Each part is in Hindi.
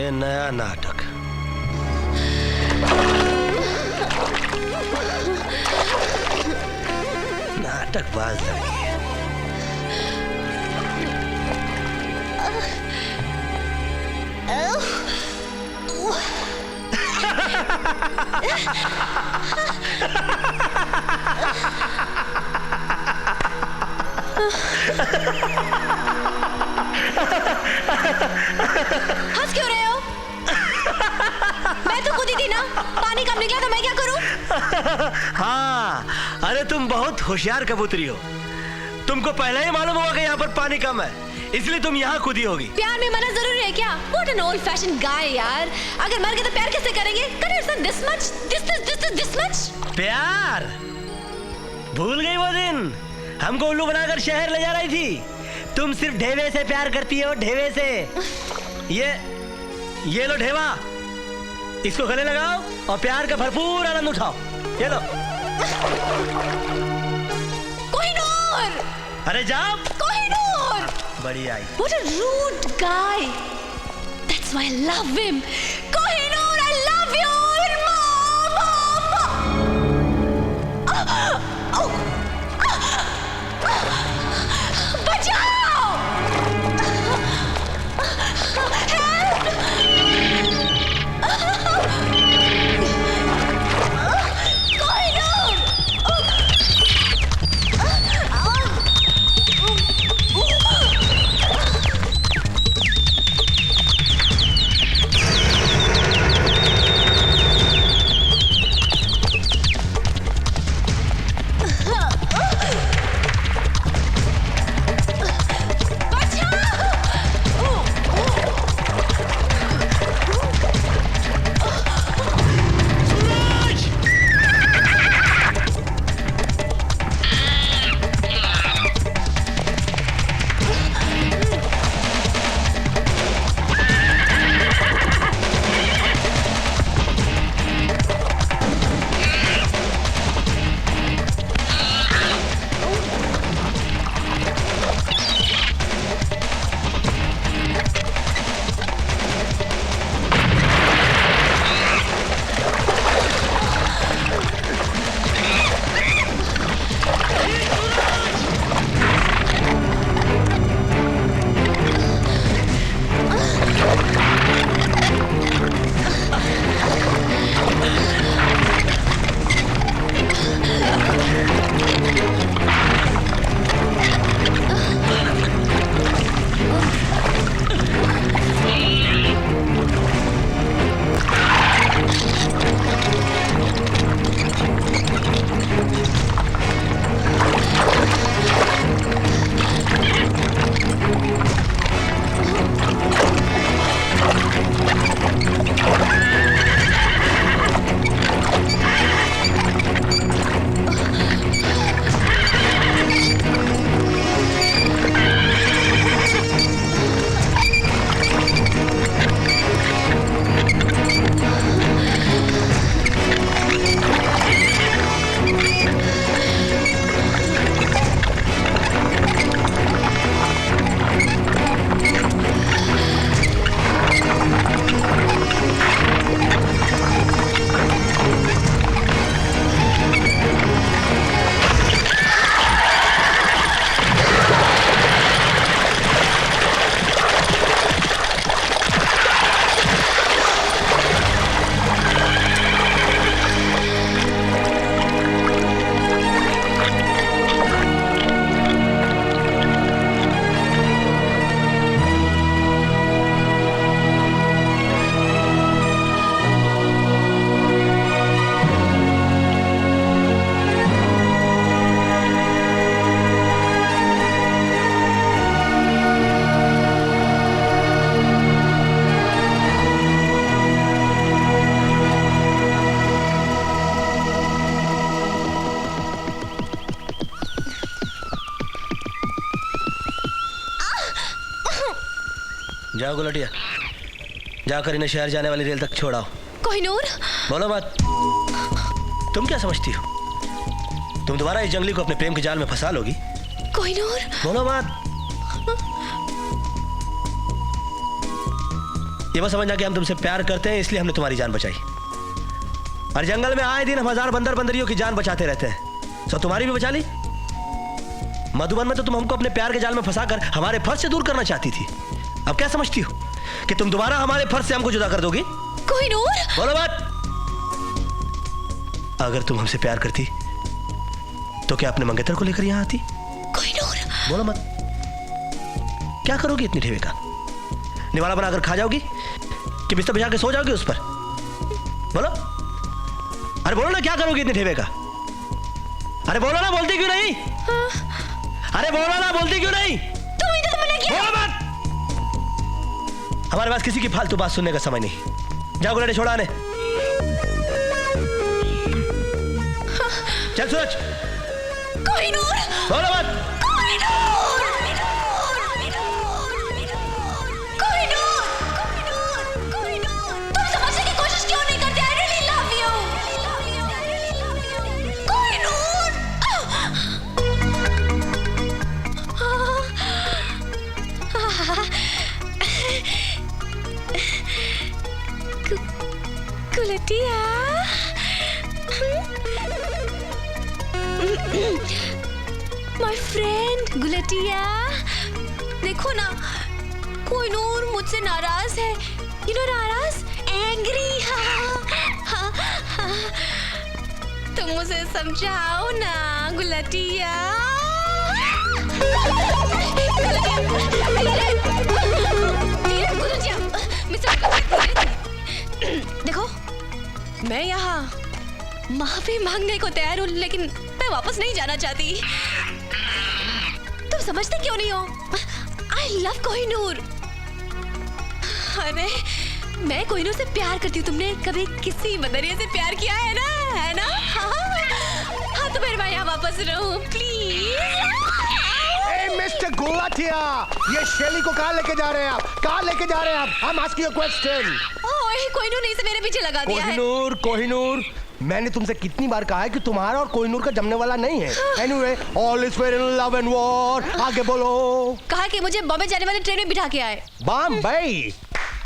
ये नया नाटक। नाटकबाज लड़की है। हंस क्यों रहे हो? मैं तो कूदी थी ना, पानी कम निकला तो मैं क्या करूं? हाँ, अरे तुम बहुत होशियार कबूतरी हो। तुमको पहले ही मालूम होगा कि यहाँ पर पानी कम है, इसलिए तुम यहाँ कूदी होगी। प्यार में मना जरूरी है क्या? What an old fashioned guy यार। अगर मर गए तो प्यार कैसे करेंगे? this much, this much। प्यार? भूल गई वो दिन? हमको उल्लू बनाकर शहर ले जा रही थी। तुम सिर्फ ढेवे से प्यार करती हो, ढेवे से। ये लो ढेवा, इसको गले लगाओ और प्यार का भरपूर आनंद उठाओ। ये लो। कोहिनूर! अरे जाओ। कोहिनूर! बड़ी आई। What a rude guy. That's why I love him. Kohinoor, I love you. बचाओ! जाओ गुलटिया, जाकर इन्हें शहर जाने वाली रेल तक छोड़ाओ। कोहिनूर! बोलो मत। तुम क्या समझती हो? तुम दोबारा इस जंगली को अपने प्रेम के जाल में फंसा लोगी? कोहिनूर! बोलो मत। ये मत समझना कि हम तुमसे प्यार करते हैं इसलिए हमने तुम्हारी जान बचाई। और जंगल में आए दिन हम हजार बंदर बंदरियों की जान बचाते रहते हैं, सो तुम्हारी भी बचा ली। मधुबन में तो तुम हमको अपने प्यार के जाल में फंसाकर हमारे फर्ज से दूर करना चाहती थी। अब क्या समझती हो कि तुम दोबारा हमारे फर्ज से हमको जुदा कर दोगी? कोहिनूर! बोलो बात। अगर तुम हमसे प्यार करती तो क्या अपने मंगेतर को लेकर यहां आती? कोहिनूर! बोलो मत। क्या करोगी इतनी ढेवे का? निवाला बनाकर खा जाओगी कि बिस्तर बिछा के सो जाओगी उस पर? बोलो। अरे बोलो ना, क्या करोगी इतने ढेवे का? अरे बोलो ना, बोलती क्यों नहीं? अरे बोलो ना, बोलती क्यों नहीं? तुम ही तो मना किया। बोलो मत। हमारे पास किसी की फालतू बात सुनने का समय नहीं। जाओ गुलाटी छोड़ा आने। चल सूरज। कोहिनूर! बोलो मत। कोहिनूर! कोहिनूर! कोहिनूर! तुम समझने की कोशिश क्यों नहीं करते? I really love you. Kohinoor! गुलटिया! My friend गुलटिया, देखो ना, कोहिनूर मुझसे नाराज है। You know नाराज? Angry। तुम मुझे समझाओ ना गुलटिया। गुलटिया, देखो, मैं यहाँ माफी मांगने को तैयार हूँ, लेकिन मैं वापस नहीं जाना चाहती। तुम समझते क्यों नहीं हो? I love Kohinoor. अरे मैं कोहिनूर से प्यार करती हूँ। तुमने कभी किसी बंदरिया से प्यार किया है ना? है ना? हाँ तो फिर मैं यहाँ वापस रहूँ, प्लीज। मिस्टर गुलाटिया, ये शेली को कहाँ लेके जा रहे हैं आप? कहाँ लेके जा रहे हैं आप? I'm asking you a question। ओए, कोहिनूर ने इसे मेरे पीछे लगा दिया है। कोहिनूर, कोहिनूर, मैंने तुमसे कितनी बार कहा है कि तुम्हारा और कोहिनूर का जमने वाला नहीं है। Anyway, all is fair in love and war। आगे बोलो। कहा कि मुझे बॉम्बे जाने वाली ट्रेन में बिठा के आए। Bombay,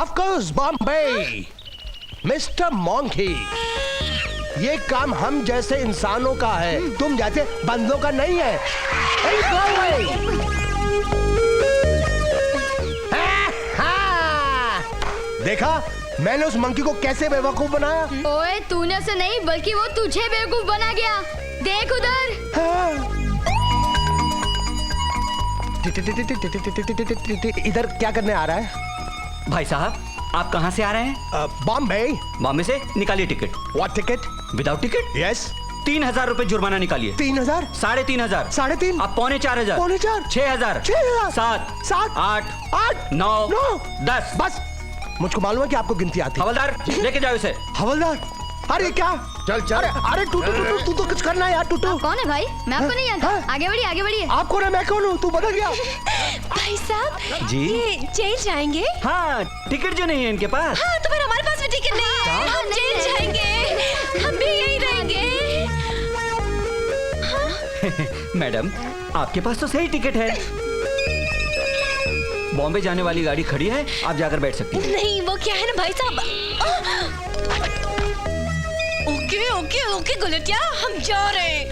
of course Bombay. Mister monkey, ये काम हम जैसे इंसानों का है, तुम जैसे बंदों का नहीं है। देखा मैंने उस मंकी को कैसे बेवकूफ बनाया? ओए, तूने से नहीं बल्कि वो तुझे बेवकूफ बना गया। देख उधर। इधर क्या करने आ रहा है? भाई साहब, आप कहाँ से आ रहे हैं? बॉम्बे। बॉम्बे से? निकालिए ticket. What ticket? Without ticket? Yes. 3,000 रुपए जुर्माना निकालिए। 3,000? 3,500। 3,500? आप 4,500। 4,500? 6,000। 7 8 9 9 10। बस मुझको मालूम है कि आपको गिनती आती है। हवलदार, लेके जाओ इसे। हवलदार? अरे क्या? चल चल। अरे तू तो कुछ करना है यार। टूटू कौन है भाई? मैं आपको नहीं जानता। आगे बढ़िए, आगे बढ़िए। आप कौन है? मैं कौन हूँ? तू बदल गया। भाई साहब जी? ये जेल जाएंगे? हाँ, टिकट जो नहीं है इनके पास। हाँ तो फिर हमारे पास भी टिकट नहीं है। हम जेल जाएंगे, हम भी यहीं रहेंगे। मैडम, आपके पास तो सही टिकट है। बॉम्बे जाने वाली गाड़ी खड़ी है, आप जाकर बैठ सकती हैं। नहीं, वो क्या है ना भाई साहब। ओके ओके ओके गुलटिया, हम जा रहे हैं।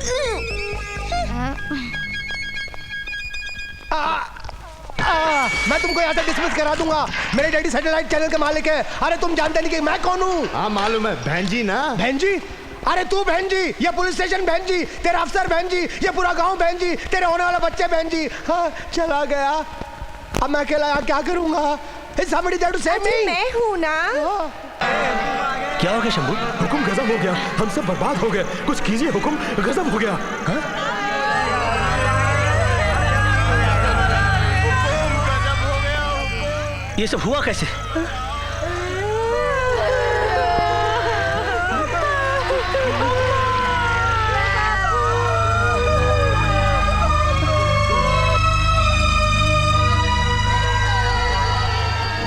मैं तुमको यहाँ से डिसमिस करा दूंगा। मेरे डैडी सैटेलाइट चैनल के मालिक है। अरे तुम जानते नहीं कि मैं कौन हूँ? हाँ मालूम है, बहन जी ना। बहन जी? अरे तू बहन जी, ये पुलिस स्टेशन बहन जी, तेरा अफसर बहन जी, ये पूरा गांव बहन जी, तेरे होने वाला बच्चे बहन जी। हाँ, चला गया। अब मैं अकेला यहाँ क्या करूँगा? Is somebody there to save me? मैं हूँ ना। क्या हो गया शंभू? हुकुम गजब हो गया, हम सब बर्बाद हो गए। कुछ कीजिए हुकुम, गजब हो गया। ये सब हुआ कैसे?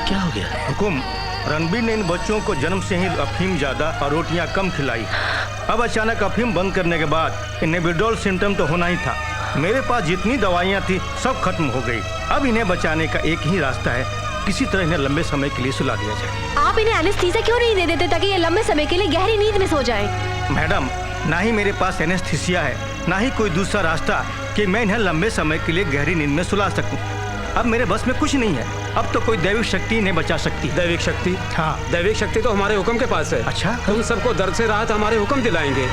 क्या हो गया? हुकुम, रणबीर ने इन बच्चों को जन्म से ही अफीम ज्यादा और रोटियां कम खिलाई। अब अचानक अफीम बंद करने के बाद इन्हें विड्रॉल सिम्टम तो होना ही था। मेरे पास जितनी दवाइयां थी सब खत्म हो गई। अब इन्हें बचाने का एक ही रास्ता है किसी तरह इन्हें लंबे समय के लिए सुला दिया जाए। आप इन्हें एनेस्थीसिया क्यों नहीं दे देते ताकि ये लंबे समय के लिए गहरी नींद में सो जाए? मैडम, ना ही मेरे पास एनेस्थीसिया है, ना ही कोई दूसरा रास्ता कि मैं इन्हें लंबे समय के लिए गहरी नींद में सुला सकूं। अब मेरे बस में कुछ नहीं है। अब तो कोई दैविक शक्ति इन्हें बचा सकती है। दैविक शक्ति? हाँ। दैविक शक्ति तो हमारे हुक्म के पास है। अच्छा? तुम सबको दर्द से राहत हमारे हुक्म दिलाएंगे।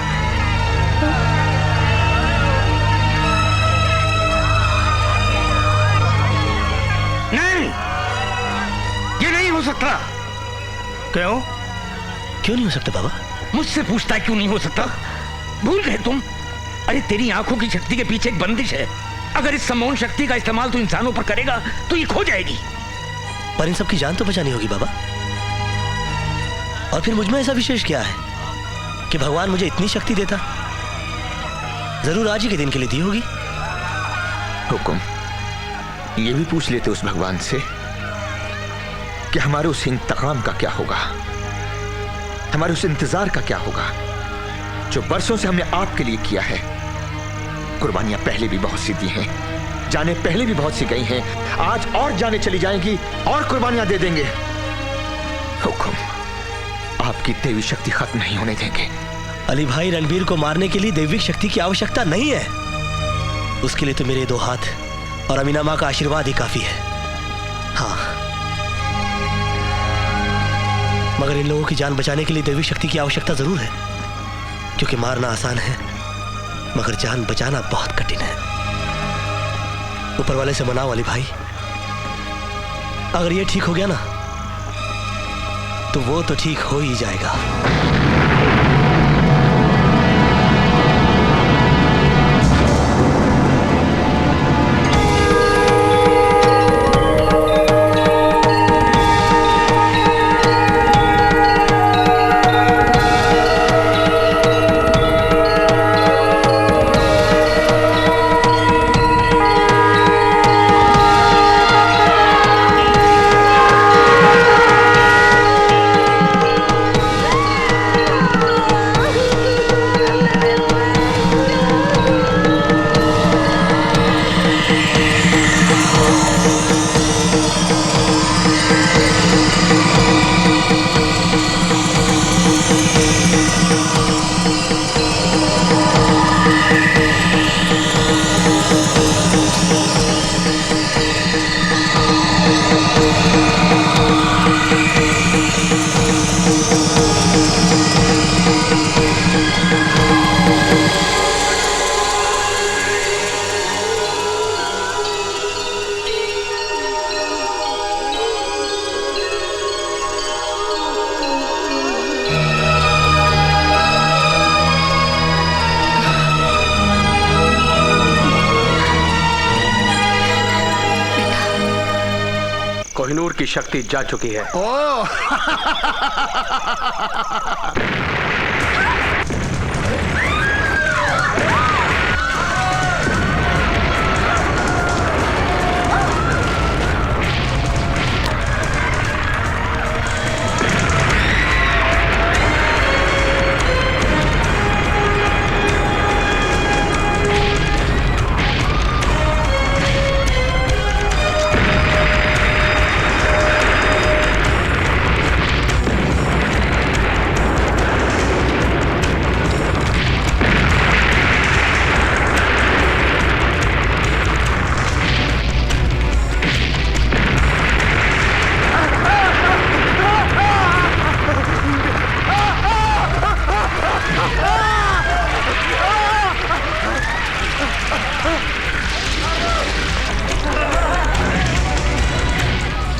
नहीं, ये नहीं हो सकता। क्यों? क्यों नहीं हो सकता बाबा? मुझसे पूछता है क्यों नहीं हो सकता? भूल गए तुम? अरे तेरी आंखों की शक्ति के पीछे एक बंदिश है। अगर इस सम्मोहन शक्ति का इस्तेमाल तू इंसानों पर करेगा तो ये खो जाएगी। पर इन सबकी जान तो बचानी होगी बाबा। और फिर मुझ में ऐसा विशेष क्या है कि भगवान मुझे इतनी शक्ति देता? जरूर आज ही के दिन के लिए दी होगी। हुकुम, ये भी पूछ लेते उस भगवान से कि हमारे उस इंतकाम का क्या होगा, हमारे उस इंतजार का क्या होगा जो बरसों से हमने आपके लिए किया है। कुर्बानियां पहले भी बहुत सी दी हैं, जाने पहले भी बहुत सी गई हैं, आज और जाने चली जाएंगी और कुर्बानियां दे देंगे। हुकुम, आपकी देवी शक्ति खत्म नहीं होने देंगे। अली भाई, रणबीर को मारने के लिए दैविक शक्ति की आवश्यकता नहीं है। उसके लिए तो मेरे 2 हाथ और अमीना माँ का आशीर्वाद ही काफी है। हाँ, मगर इन लोगों की जान बचाने के लिए दैविक शक्ति की आवश्यकता जरूर है, क्योंकि मारना आसान है मगर जान बचाना बहुत कठिन है। ऊपर वाले से मनाओ अली भाई, अगर ये ठीक हो गया ना तो वो तो ठीक हो ही जाएगा। कोहिनूर की शक्ति जा चुकी है।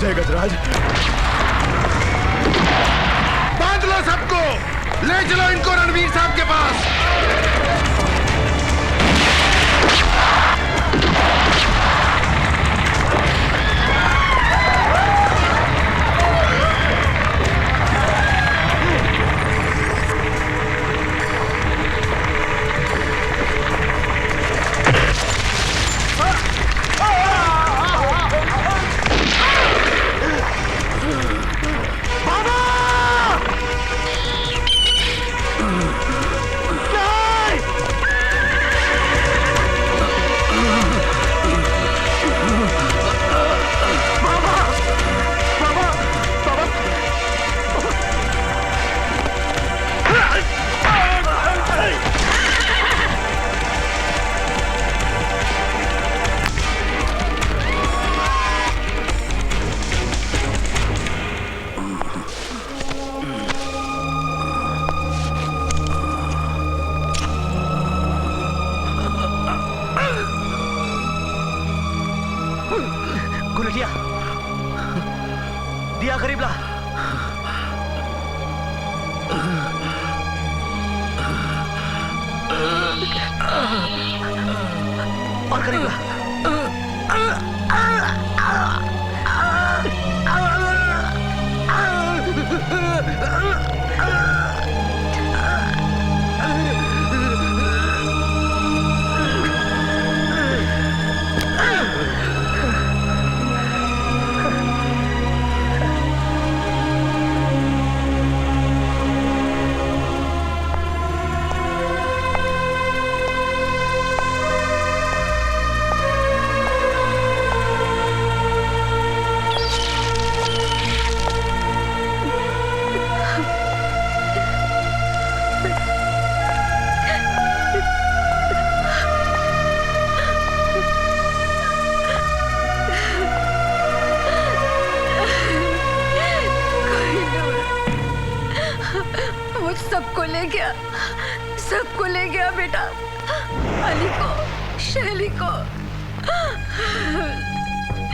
जय गजराज। बांध लो सबको, ले चलो इनको रणवीर साहब के पास। और करीब वो सबको ले गया बेटा, अली को, शैली को।